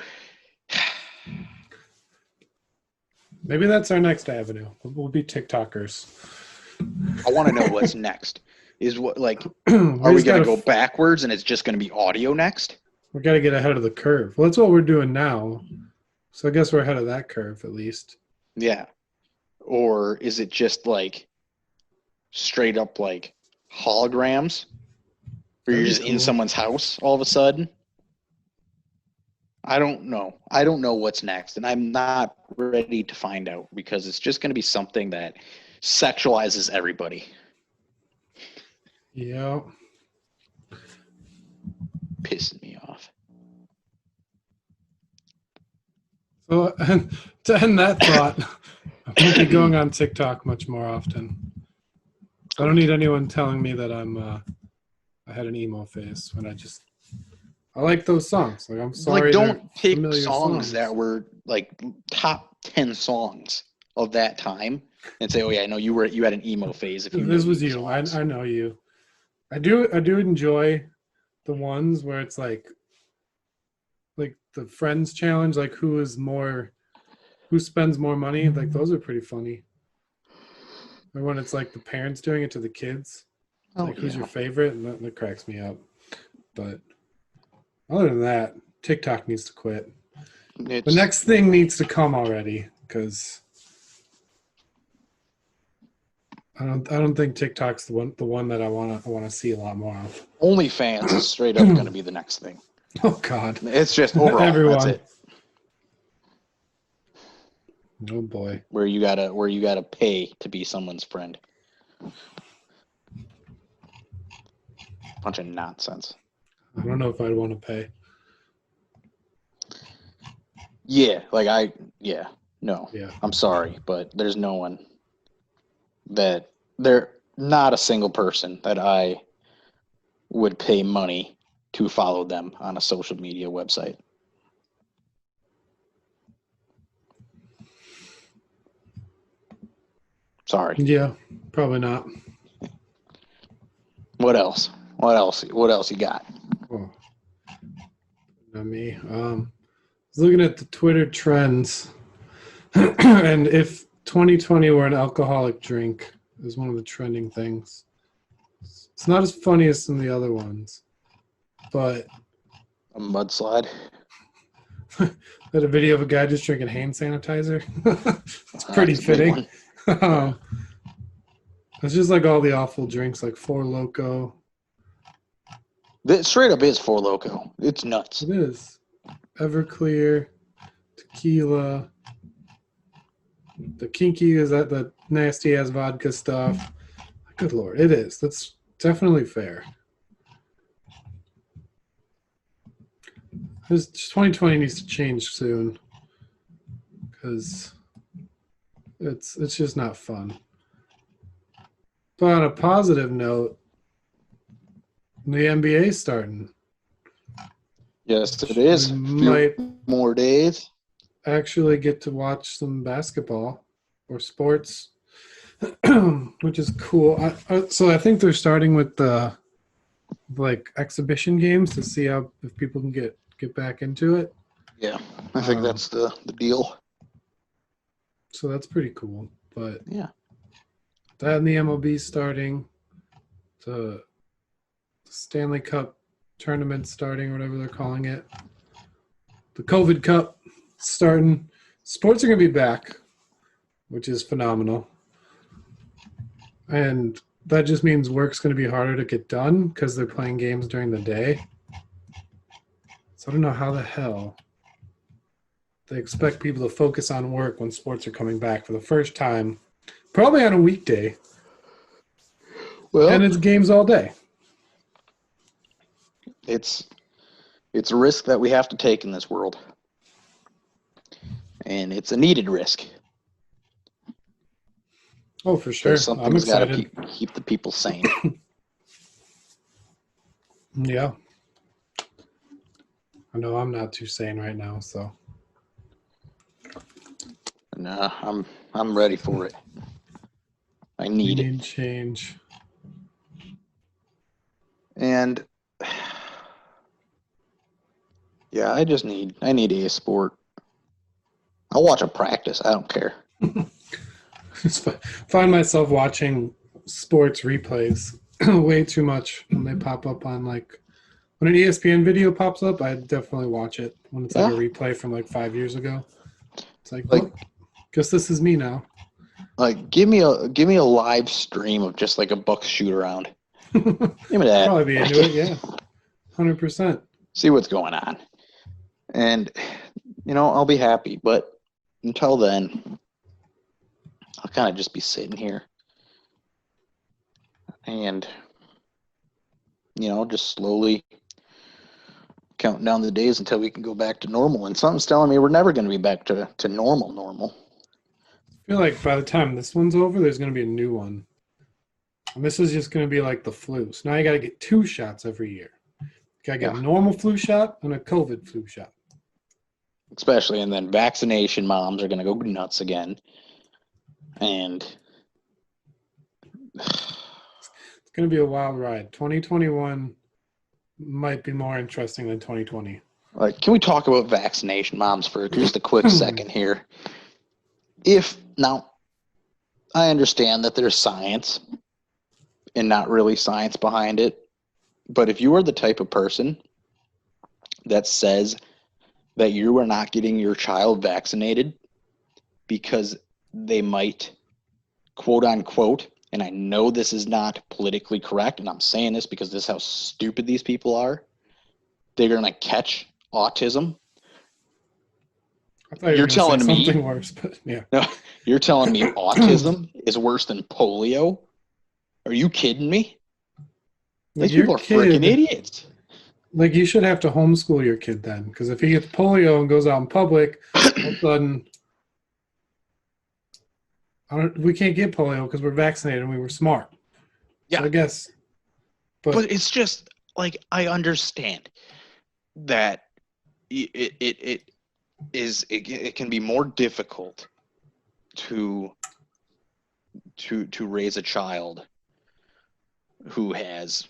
Maybe that's our next avenue. We'll be TikTokers. I want to know what's next. Is what, like, We are we just going to gotta- go backwards and it's just going to be audio next? We got to get ahead of the curve. Well, that's what we're doing now. So I guess we're ahead of that curve at least. Yeah. Or is it just like straight up like holograms? Or you're That'd be just in cool. someone's house all of a sudden? I don't know. I don't know what's next. And I'm not ready to find out because it's just going to be something that sexualizes everybody. Yeah. Pissing me off. So to end that thought, I won't be going on TikTok much more often. I don't need anyone telling me that I had an emo phase when I like those songs. Like, I'm sorry. Like, don't they're pick familiar songs that were like top 10 songs of that time and say, "Oh yeah, I know you had an emo phase." If you This know was these you. I songs. know you. I do enjoy the ones where it's like the Friends challenge, like who spends more money. Like, those are pretty funny. Or when it's like the parents doing it to the kids. It's Oh like, who's yeah. your favorite? And that cracks me up. But other than that, TikTok needs to quit. The It's next thing needs to come already, because I don't think TikTok's the one that I wanna see a lot more of. OnlyFans is straight up going to be the next thing. Oh God. It's just overall. Everyone. That's it. Oh boy. Where you gotta pay to be someone's friend. Bunch of nonsense. I don't know if I'd want to pay. Yeah, no. Yeah. I'm sorry, but there's no one there not a single person that I would pay money to follow them on a social media website. Sorry. Yeah, probably not. What else? What else you got? Oh, not me. I was looking at the Twitter trends, and if 2020 were an alcoholic drink, it was one of the trending things. It's not as funny as some of the other ones, but A mudslide? I had a video of a guy just drinking hand sanitizer. It's pretty That's a big fitting. one. It's just like all the awful drinks, like Four Loko. That straight up is Four Loko. It's nuts. It is Everclear, tequila. The kinky is that nasty ass vodka stuff. Good Lord, it is. That's definitely fair. This 2020 needs to change soon, because it's just not fun. But on a positive note, the NBA starting. Yes, it is. We Few might more days. actually get to watch some basketball or sports, which is cool. So I think they're starting with the exhibition games to see if people can get back into it. Yeah, I think that's the deal. So that's pretty cool. But Yeah. that and the MLB starting, the Stanley Cup tournament starting, whatever they're calling it, the COVID Cup starting. Sports are going to be back, which is phenomenal. And that just means work's going to be harder to get done because they're playing games during the day. So I don't know how the hell they expect people to focus on work when sports are coming back for the first time, probably on a weekday. Well, And it's games all day. it's a risk that we have to take in this world, and it's a needed risk. Oh, for sure. So I'm something's got to excited. keep the people sane. Yeah. I know I'm not too sane right now, so. No, I'm ready for it. I We need it. need change. And yeah, I need a sport. I'll watch a practice. I don't care. Find myself watching sports replays way too much when they pop up on when an ESPN video pops up. I definitely watch it when it's like a replay from 5 years ago. It's like well, guess this is me now. Like, give me a live stream of just like a Bucks shoot around. Give me that. Probably be into it, yeah, 100%. See what's going on, and I'll be happy. But until then, I'll kind of just be sitting here and just slowly counting down the days until we can go back to normal. And something's telling me we're never going to be back to normal. I feel like by the time this one's over, there's going to be a new one. And this is just going to be like the flu. So now you got to get 2 shots every year. You got to get Yeah. a normal flu shot and a COVID flu shot. Especially, and then vaccination moms are going to go nuts again. And It's going to be a wild ride. 2021 might be more interesting than 2020. like, can we talk about vaccination moms for just a quick second here? Now, I understand that there's science and not really science behind it, but if you are the type of person that says that you are not getting your child vaccinated because they might, quote unquote, and I know this is not politically correct, and I'm saying this because this is how stupid these people are, they're going to catch autism. I thought you You're were going to say telling me- something worse, but yeah. No, you're telling me autism is worse than polio? Are you kidding me? Like These people are freaking idiots. Like you should have to homeschool your kid then, because if he gets polio and goes out in public, all of a sudden, we can't get polio because we're vaccinated and we were smart. Yeah. So I guess. But it's just like, I understand that it can be more difficult to raise a child who has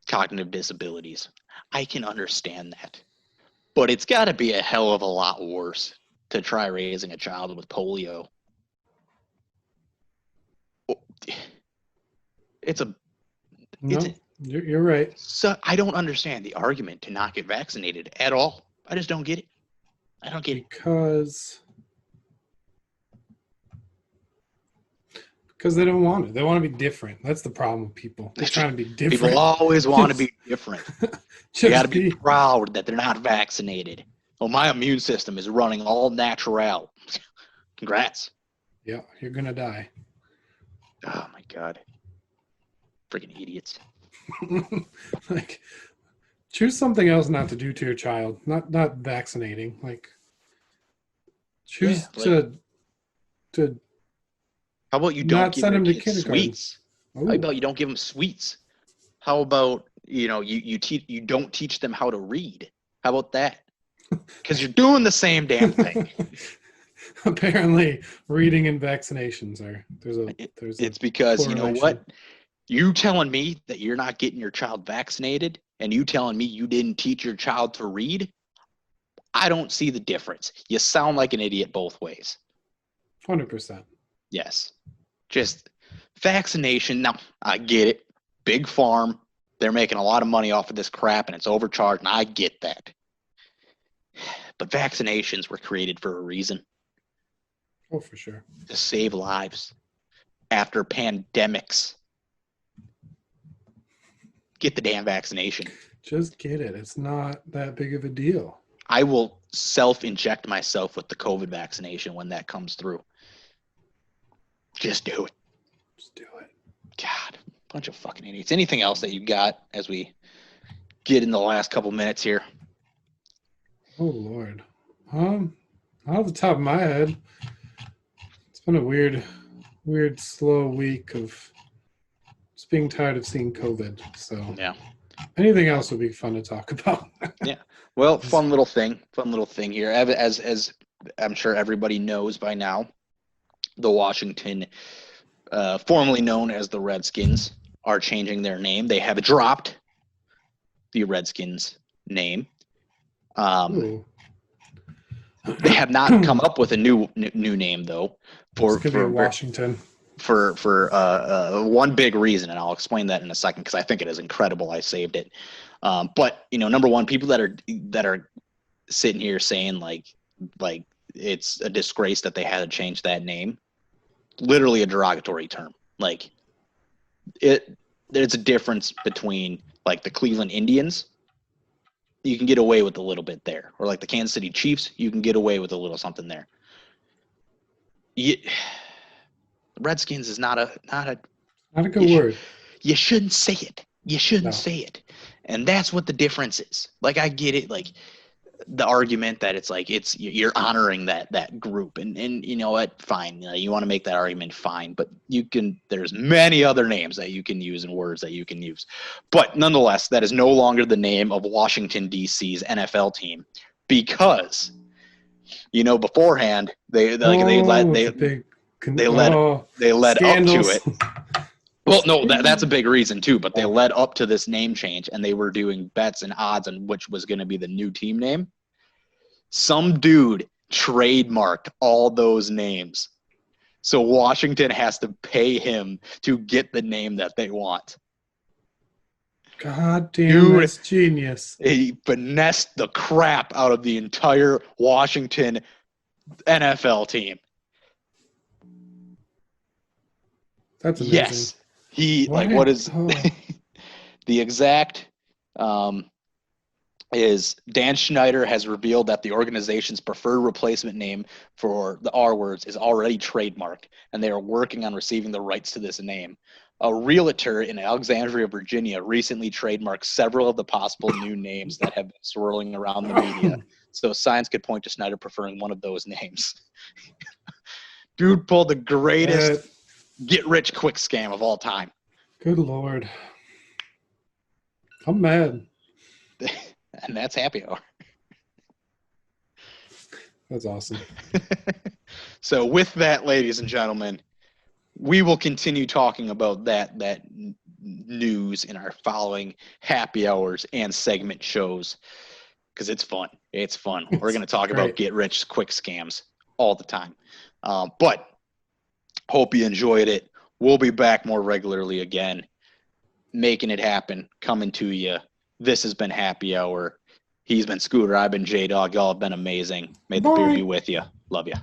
cognitive disabilities. I can understand that. But it's got to be a hell of a lot worse to try raising a child with polio. It's a No, it's a, you're right. so I don't understand the argument to not get vaccinated at all. I just don't get it. I don't get it. Because they don't want it. They want to be different. That's the problem with people. They're trying to be different. People always want to be different. You Just got to be proud that they're not vaccinated. Oh, my immune system is running all natural. Congrats. Yeah, you're gonna die. Oh my God. Freaking idiots. Like, choose something else not to do to your child. Not vaccinating. Like, choose to. How about you don't Not give send your them to kids kindergarten. sweets? Ooh, How about you don't give them sweets? How about, you don't teach them how to read? How about that? Because you're doing the same damn thing. Apparently, reading and vaccinations are there's It's because, you know what? correlation. You telling me that you're not getting your child vaccinated and you telling me you didn't teach your child to read, I don't see the difference. You sound like an idiot both ways. 100%. Yes. Just vaccination. Now, I get it. Big farm. They're making a lot of money off of this crap and it's overcharged, and I get that. But vaccinations were created for a reason, Oh, for sure. to save lives after pandemics. Get the damn vaccination. Just get it. It's not that big of a deal. I will self-inject myself with the COVID vaccination when that comes through. Just do it. Just do it. God, bunch of fucking idiots. Anything else that you got as we get in the last couple minutes here? Oh Lord. Off the top of my head, it's been a weird, slow week of just being tired of seeing COVID. So Yeah. anything else would be fun to talk about. Well, fun little thing here. As I'm sure everybody knows by now, the Washington, formerly known as the Redskins, are changing their name. They have dropped the Redskins name. Ooh, They have not come up with a new name though. it's gonna be Washington. For one big reason, and I'll explain that in a second because I think it is incredible. I saved it. But number one, people that are sitting here saying like it's a disgrace that they had to change that name. Literally a derogatory term. Like there's a difference between like the Cleveland Indians. You can get away with a little bit there, or like the Kansas City Chiefs. You can get away with a little something there. Redskins is not a Not a good word. You shouldn't say it. You shouldn't No. say it. And that's what the difference is. Like, I get it. Like, the argument that it's like you're honoring that group, and you know what, fine, you want to make that argument, fine, but there's many other names that you can use and words that you can use, but nonetheless, that is no longer the name of Washington DC's NFL team, because beforehand they led up to it. Well, no, that's a big reason too, but they led up to this name change, and they were doing bets and odds on which was going to be the new team name. Some dude trademarked all those names. So Washington has to pay him to get the name that they want. God damn, that's genius. He finessed the crap out of the entire Washington NFL team. That's amazing. Yes. What is the exact is Dan Schneider has revealed that the organization's preferred replacement name for the R words is already trademarked, and they are working on receiving the rights to this name. A realtor in Alexandria, Virginia, recently trademarked several of the possible new names that have been swirling around the media. So signs could point to Schneider preferring one of those names. Dude pulled the greatest get-rich-quick scam of all time. Good Lord. I'm mad. And that's happy hour. That's awesome. So with that, ladies and gentlemen, we will continue talking about that news in our following happy hours and segment shows, because it's fun. It's fun. We're going to talk about get-rich-quick scams all the time. But hope you enjoyed it. We'll be back more regularly again, making it happen, coming to you. This has been Happy Hour. He's been Scooter. I've been J-Dog. Y'all have been amazing. May the beer be with you. Love you.